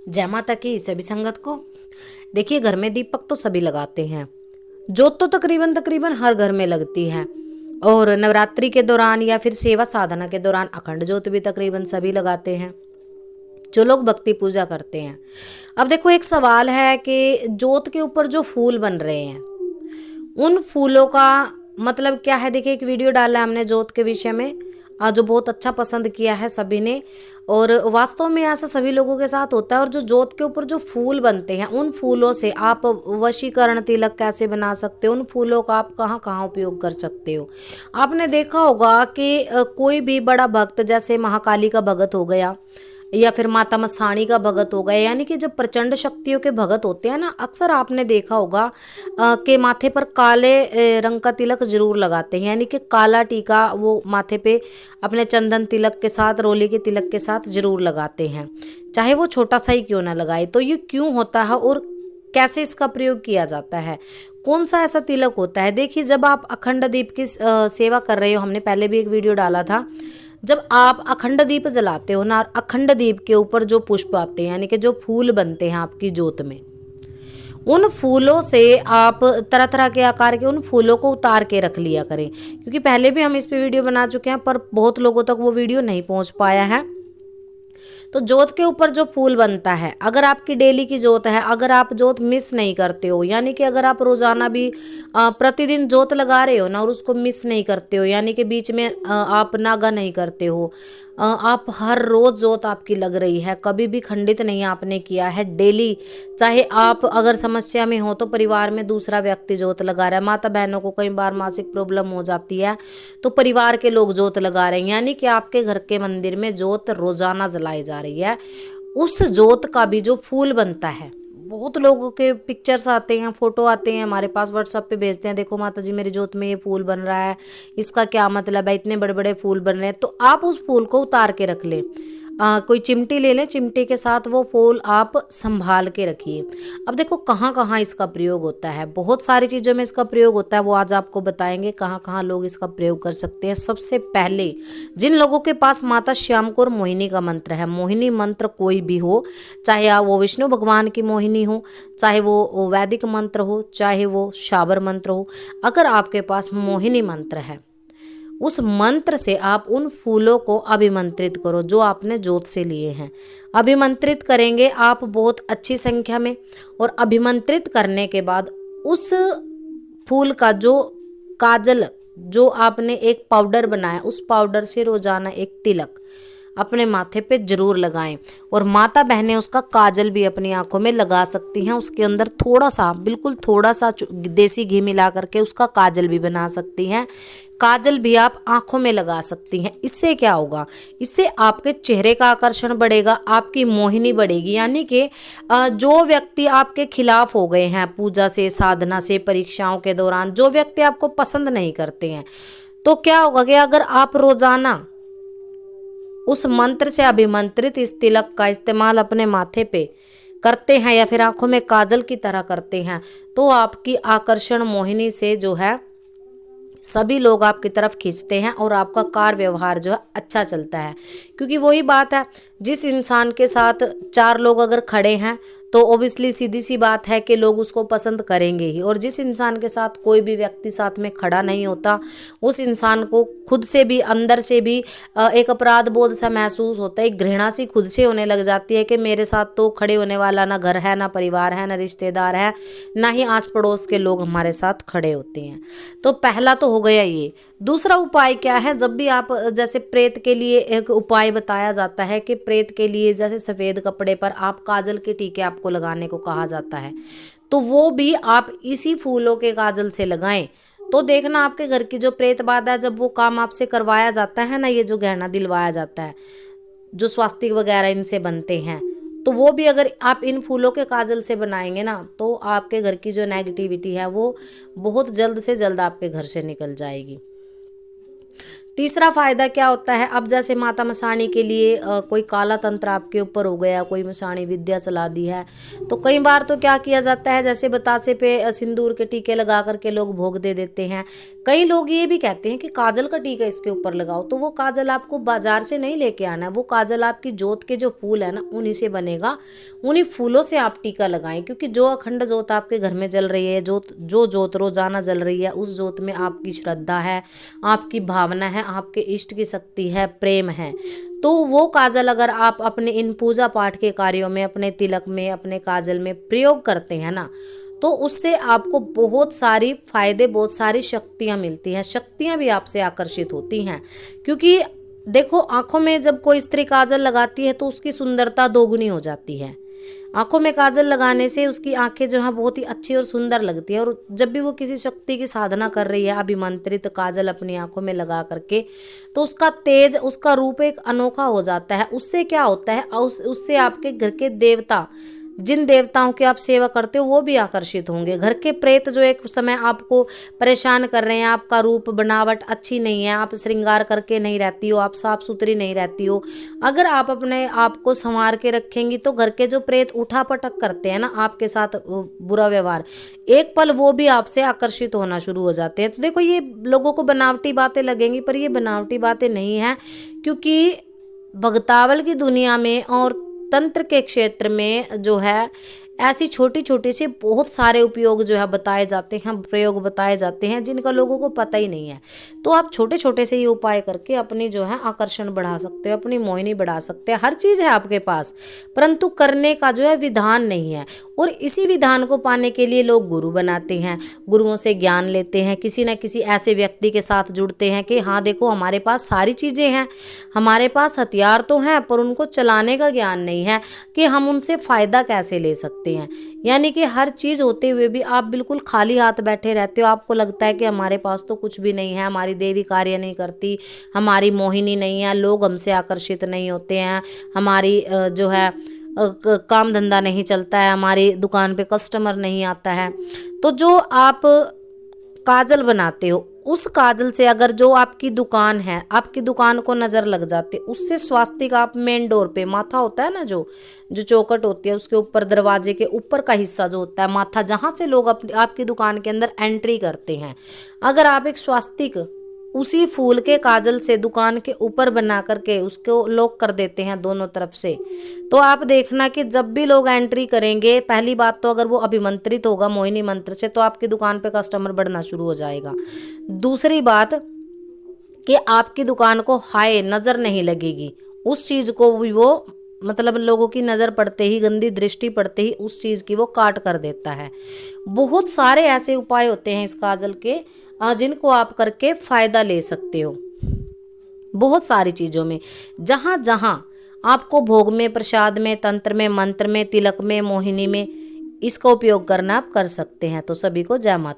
जय माता की सभी संगत को। देखिए, घर में दीपक तो सभी लगाते हैं, जोत तो तकरीबन तकरीबन हर घर में लगती है। और नवरात्रि के दौरान या फिर सेवा साधना के दौरान अखंड ज्योत भी तकरीबन सभी लगाते हैं जो लोग भक्ति पूजा करते हैं। अब देखो, एक सवाल है कि जोत के ऊपर जो फूल बन रहे हैं उन फूलों का मतलब क्या है। देखिए, एक वीडियो डाला है हमने जोत के विषय में, जो बहुत अच्छा पसंद किया है सभी ने। और वास्तव में ऐसा सभी लोगों के साथ होता है। और जो जोत के ऊपर जो फूल बनते हैं उन फूलों से आप वशीकरण तिलक कैसे बना सकते हो, उन फूलों का आप कहाँ कहाँ उपयोग कर सकते हो। आपने देखा होगा कि कोई भी बड़ा भक्त, जैसे महाकाली का भगत हो गया या फिर माता मसाणी का भगत हो गया, यानी कि जब प्रचंड शक्तियों के भगत होते हैं ना, अक्सर आपने देखा होगा कि माथे पर काले रंग का तिलक जरूर लगाते हैं, यानी कि काला टीका वो माथे पे अपने चंदन तिलक के साथ, रोली के तिलक के साथ जरूर लगाते हैं, चाहे वो छोटा सा ही क्यों ना लगाए। तो ये क्यों होता है और कैसे इसका प्रयोग किया जाता है, कौन सा ऐसा तिलक होता है। देखिए, जब आप अखंड दीप की सेवा कर रहे हो, हमने पहले भी एक वीडियो डाला था, जब आप अखंड दीप जलाते हो ना, अखंड दीप के ऊपर जो पुष्प आते हैं, यानी कि जो फूल बनते हैं आपकी जोत में, उन फूलों से आप तरह तरह के आकार के उन फूलों को उतार के रख लिया करें। क्योंकि पहले भी हम इस पे वीडियो बना चुके हैं, पर बहुत लोगों तक वो वीडियो नहीं पहुंच पाया है। तो जोत के ऊपर जो फूल बनता है, अगर आपकी डेली की जोत है, अगर आप जोत मिस नहीं करते हो, यानी कि अगर आप रोजाना भी प्रतिदिन जोत लगा रहे हो ना और उसको मिस नहीं करते हो, यानी कि बीच में आप नागा नहीं करते हो, आप हर रोज जोत आपकी लग रही है, कभी भी खंडित नहीं आपने किया है, डेली, चाहे आप अगर समस्या में हो तो परिवार में दूसरा व्यक्ति जोत लगा रहा है, माता बहनों को कई बार मासिक प्रॉब्लम हो जाती है तो परिवार के लोग जोत लगा रहे हैं, यानी कि आपके घर के मंदिर में जोत रोजाना जलाई जा रही है। उस जोत का भी जो फूल बनता है, बहुत लोगों के पिक्चर्स आते हैं, फोटो आते हैं हमारे पास, व्हाट्सएप पे भेजते हैं, देखो माता जी मेरी जोत में ये फूल बन रहा है, इसका क्या मतलब है, इतने बड़े बड़े फूल बन रहे हैं। तो आप उस फूल को उतार के रख लें, कोई चिमटी ले लें, चिमटी के साथ वो फूल आप संभाल के रखिए। अब देखो कहाँ कहाँ इसका प्रयोग होता है, बहुत सारी चीज़ों में इसका प्रयोग होता है, वो आज आपको बताएंगे कहाँ कहाँ लोग इसका प्रयोग कर सकते हैं। सबसे पहले जिन लोगों के पास माता श्याम कौर मोहिनी का मंत्र है, मोहिनी मंत्र कोई भी हो, चाहे वो विष्णु भगवान की मोहिनी हो, चाहे वो वैदिक मंत्र हो, चाहे वो शाबर मंत्र हो, अगर आपके पास मोहिनी मंत्र है, उस मंत्र से आप उन फूलों को अभिमंत्रित करो जो आपने जोत से लिए हैं। अभिमंत्रित करेंगे आप बहुत अच्छी संख्या में, और अभिमंत्रित करने के बाद उस फूल का जो काजल, जो आपने एक पाउडर बनाया, उस पाउडर से रोजाना एक तिलक अपने माथे पे जरूर लगाएं। और माता बहनें उसका काजल भी अपनी आंखों में लगा सकती हैं, उसके अंदर थोड़ा सा, बिल्कुल थोड़ा सा देसी घी मिला करके उसका काजल भी बना सकती हैं। काजल भी आप आंखों में लगा सकती हैं। इससे क्या होगा, इससे आपके चेहरे का आकर्षण बढ़ेगा, आपकी मोहिनी बढ़ेगी, यानी कि जो व्यक्ति आपके खिलाफ हो गए हैं पूजा से, साधना से, परीक्षाओं के दौरान, जो व्यक्ति आपको पसंद नहीं करते हैं, तो क्या होगा कि अगर आप रोजाना उस मंत्र से अभिमंत्रित इस तिलक का इस्तेमाल अपने माथे पे करते हैं या फिर आंखों में काजल की तरह करते हैं, तो आपकी आकर्षण मोहिनी से जो है सभी लोग आपकी तरफ खींचते हैं और आपका कार्य व्यवहार जो है अच्छा चलता है। क्योंकि वही बात है, जिस इंसान के साथ चार लोग अगर खड़े हैं तो ओबियसली सीधी सी बात है कि लोग उसको पसंद करेंगे ही, और जिस इंसान के साथ कोई भी व्यक्ति साथ में खड़ा नहीं होता, उस इंसान को खुद से भी, अंदर से भी एक अपराध बोध सा महसूस होता है, एक घृणा सी खुद से होने लग जाती है कि मेरे साथ तो खड़े होने वाला ना घर है, ना परिवार है, ना रिश्तेदार है, ना ही आस पड़ोस के लोग हमारे साथ खड़े होते हैं। तो पहला तो हो गया ये। दूसरा उपाय क्या है, जब भी आप, जैसे प्रेत के लिए एक उपाय बताया जाता है कि प्रेत के लिए जैसे सफ़ेद कपड़े पर आप काजल के टीके आपको लगाने को कहा जाता है, तो वो भी आप इसी फूलों के काजल से लगाएं। तो देखना आपके घर की जो प्रेत बाधा है, जब वो काम आपसे करवाया जाता है ना, ये जो गहना दिलवाया जाता है, जो स्वास्तिक वगैरह इनसे बनते हैं, तो वो भी अगर आप इन फूलों के काजल से बनाएंगे ना, तो आपके घर की जो नेगेटिविटी है वो बहुत जल्द से जल्द आपके घर से निकल जाएगी। तीसरा फायदा क्या होता है, अब जैसे माता मसाणी के लिए कोई काला तंत्र आपके ऊपर हो गया, कोई मसाणी विद्या चला दी है, तो कई बार तो क्या किया जाता है, जैसे बतासे पे सिंदूर के टीके लगा करके लोग भोग दे देते हैं। कई लोग ये भी कहते हैं कि काजल का टीका इसके ऊपर लगाओ, तो वो काजल आपको बाजार से नहीं लेके आना है, वो काजल आपकी जोत के जो फूल है ना उन्हीं से बनेगा, उन्हीं फूलों से आप टीका लगाएं। क्योंकि जो अखंड जोत आपके घर में जल रही है, जो जोत रोजाना जल रही है, उस जोत में आपकी श्रद्धा है, आपकी भावना है, आपके इष्ट की शक्ति है, प्रेम है। तो वो काजल अगर आप अपने इन पूजा पाठ के कार्यों में, अपने तिलक में, अपने काजल में प्रयोग करते हैं ना, तो उससे आपको बहुत सारी फायदे, बहुत सारी शक्तियां मिलती हैं, शक्तियां भी आपसे आकर्षित होती हैं। क्योंकि देखो, आंखों में जब कोई स्त्री काजल लगाती है तो उसकी सुंदरता दोगुनी हो जाती है। आंखों में काजल लगाने से उसकी आंखें जो है बहुत ही अच्छी और सुंदर लगती है। और जब भी वो किसी शक्ति की साधना कर रही है, अभिमंत्रित काजल अपनी आंखों में लगा करके, तो उसका तेज, उसका रूप एक अनोखा हो जाता है। उससे क्या होता है, उससे आपके घर के देवता, जिन देवताओं की आप सेवा करते हो, वो भी आकर्षित होंगे। घर के प्रेत जो एक समय आपको परेशान कर रहे हैं, आपका रूप बनावट अच्छी नहीं है, आप श्रृंगार करके नहीं रहती हो, आप साफ सुथरी नहीं रहती हो, अगर आप अपने आप को संवार के रखेंगी तो घर के जो प्रेत उठा पटक करते हैं ना आपके साथ बुरा व्यवहार, एक पल वो भी आपसे आकर्षित होना शुरू हो जाते हैं। तो देखो, ये लोगों को बनावटी बातें लगेंगी, पर ये बनावटी बातें नहीं हैं। क्योंकि भगतावल की दुनिया में और तंत्र के क्षेत्र में जो है, ऐसी छोटी छोटी सी बहुत सारे उपयोग जो है बताए जाते हैं, प्रयोग बताए जाते हैं, जिनका लोगों को पता ही नहीं है। तो आप छोटे छोटे से ये उपाय करके अपनी जो है आकर्षण बढ़ा सकते हो, अपनी मोहिनी बढ़ा सकते हैं। हर चीज़ है आपके पास, परंतु करने का जो है विधान नहीं है। और इसी विधान को पाने के लिए लोग गुरु बनाते हैं, गुरुओं से ज्ञान लेते हैं, किसी न किसी ऐसे व्यक्ति के साथ जुड़ते हैं कि हाँ देखो, हमारे पास सारी चीज़ें हैं, हमारे पास हथियार तो हैं, पर उनको चलाने का ज्ञान नहीं है कि हम उनसे फ़ायदा कैसे ले सकते हैं। यानी कि हर चीज़ होते हुए भी आप बिल्कुल खाली हाथ बैठे रहते हो। आपको लगता है कि हमारे पास तो कुछ भी नहीं है, हमारी देवी कार्य नहीं करती, हमारी मोहिनी नहीं है, लोग हमसे आकर्षित नहीं होते हैं, हमारी जो है काम धंधा नहीं चलता है, हमारी दुकान पे कस्टमर नहीं आता है। तो जो आप काजल बनाते हो, उस काजल से अगर जो आपकी दुकान है, आपकी दुकान को नज़र लग जाते, उससे स्वास्तिक आप मेन डोर पे, माथा होता है ना, जो चौखट होती है उसके ऊपर, दरवाजे के ऊपर का हिस्सा जो होता है माथा, जहाँ से लोग आपकी दुकान के अंदर एंट्री करते हैं, अगर आप एक स्वास्तिक उसी फूल के काजल से दुकान के ऊपर बना करके उसको लॉक कर देते हैं दोनों तरफ से, तो आप देखना कि जब भी लोग एंट्री करेंगे, पहली बात तो अगर वो अभिमंत्रित होगा मोहिनी मंत्र से, तो आपकी दुकान पे कस्टमर बढ़ना शुरू हो जाएगा। दूसरी बात कि आपकी दुकान को हाय नज़र नहीं लगेगी, उस चीज़ को भी वो, मतलब लोगों की नज़र पड़ते ही, गंदी दृष्टि पड़ते ही उस चीज़ की वो काट कर देता है। बहुत सारे ऐसे उपाय होते हैं इस काजल के, जिनको आप करके फ़ायदा ले सकते हो बहुत सारी चीज़ों में। जहाँ जहाँ आपको भोग में, प्रसाद में, तंत्र में, मंत्र में, तिलक में, मोहिनी में इसका उपयोग करना आप कर सकते हैं। तो सभी को जय माता।